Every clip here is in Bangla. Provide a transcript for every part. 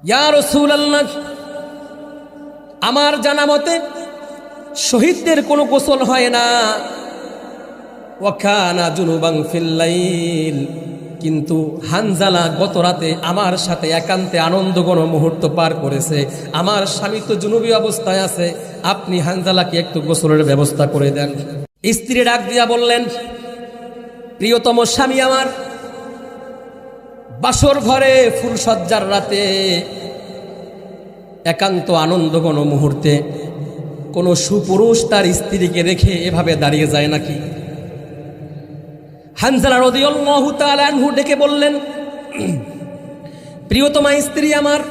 ইয়া রাসূলুল্লাহ, আমার জানা মতে শহীদদের কোনো গোসল হয় না। ওয়া কানা জুনুবান ফিল লাইল, কিন্তু হানজালা গত রাতে আমার সাথে একান্তে আনন্দঘন মুহূর্ত পার করেছে। আমার স্বামী তো জুনুবী অবস্থায় আছে, আপনি হানজালাকে একটু গোসলের ব্যবস্থা করে দেন। স্ত্রী ডাক দিয়া বললেন, প্রিয়তম স্বামী আমার, বাসর ঘরে ফুলসজ্জার রাতে একান্ত আনন্দঘন মুহূর্তে কোনো সুপুরুষ তার স্ত্রীকে রেখে এভাবে দাঁড়িয়ে যায় নাকি? হানজালা রাদিয়াল্লাহু তাআলা আনহু ডেকে বললেন, প্রিয়তমা স্ত্রী আমার,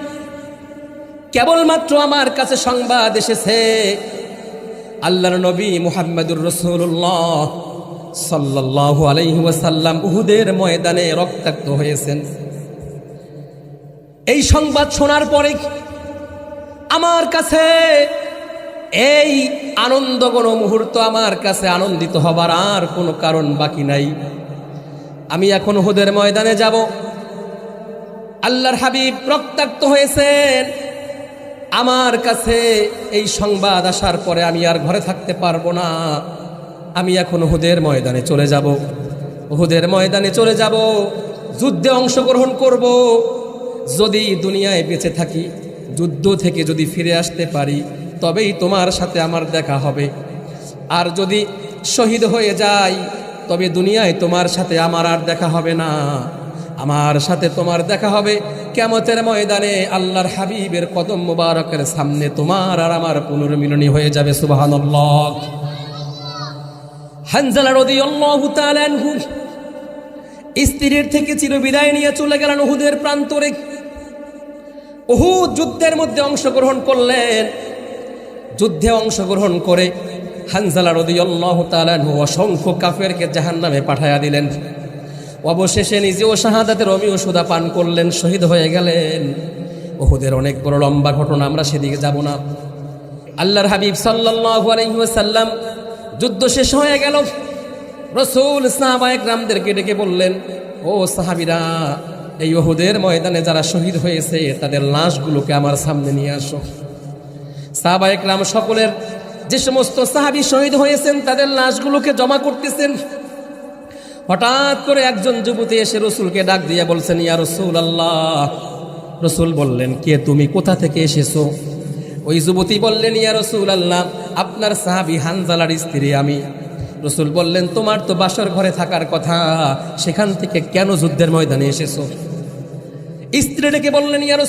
কেবলমাত্র আমার কাছে সংবাদ এসেছে আল্লাহর নবী মুহাম্মদুর রাসূলুল্লাহ সাল্লাল্লাহু আলাইহি ওয়াসাল্লাম উহুদের ময়দানে রক্তাক্ত হয়েছেন। এই সংবাদ শোনার পরে আমার কাছে এই আনন্দঘন মুহূর্ত, আমার কাছে আনন্দিত হবার আর কোনো কারণ বাকি নাই। আমি এখন উহুদের ময়দানে যাব। আল্লাহর হাবিব রক্তাক্ত হয়েছেন, আমার কাছে এই সংবাদ আসার পরে আমি আর ঘরে থাকতে পারবো না। আমি এখন উহুদের ময়দানে চলে যাব। উহুদের ময়দানে চলে যাব, যুদ্ধে অংশগ্রহণ করব। যদি দুনিয়ায় বেঁচে থাকি, যুদ্ধ থেকে যদি ফিরে আসতে পারি, তবেই তোমার সাথে আমার দেখা হবে। আর যদি শহীদ হয়ে যাই, তবে দুনিয়ায় তোমার সাথে আমার আর দেখা হবে না। আমার সাথে তোমার দেখা হবে কিয়ামতের ময়দানে, আল্লাহর হাবিবের কদম মুবারকের সামনে তোমার আর আমার পুনর্মিলনী হয়ে যাবে। সুবহানাল্লাহ। হানজালা রাদিয়াল্লাহু তাআলা আনহু স্ত্রীর থেকে চিরবিদায় নিয়ে চলে গেলেন উহুদের প্রান্তরে। উহুদ যুদ্ধের মধ্যে অংশগ্রহণ করলেন। যুদ্ধে অংশগ্রহণ করে হানজালা রাদিয়াল্লাহু তাআলা আনহু অসংখ্য কাফেরকে জাহান্নামে পাঠায়া দিলেন। অবশেষে নিজেও শাহাদাতের অমীয় সুধা পান করলেন, শহীদ হয়ে গেলেন। উহুদের অনেক বড় লম্বা ঘটনা, আমরা সেদিকে যাব না। আল্লাহর হাবিব সাল্লাল্লাহু আলাইহি ওয়াসাল্লাম যুদ্ধ শেষ হয়ে গেল। রাসূল সাহাবায়ে কেরামদেরকে ডেকে বললেন, ও সাহাবীরা, এই উহুদের ময়দানে যারা শহীদ হয়েছে তাদের লাশগুলোকে আমার সামনে নিয়ে আসো। সাহাবায়ে কেরাম সকলের, যে সমস্ত সাহাবী শহীদ হয়েছেন তাদের লাশগুলোকে জমা করতেছেন। হঠাৎ করে একজন যুবতী এসে রসুলকে ডাক দিয়ে বলছেন, ইয়া রাসূলুল্লাহ। রসুল বললেন, কে তুমি, কোথা থেকে এসেছো? ওই যুবতী বললেন, ইয়া রাসূলুল্লাহ, আপনার সাহাবী হানজালার স্ত্রী আমি। রসুল বললেন, তোমার তো বাসর ঘরে থাকার কথা, সেখান থেকে কেন যুদ্ধের ময়দানে এসেছো? স্ত্রী ডেকে বললেন, ইয়া রাসূল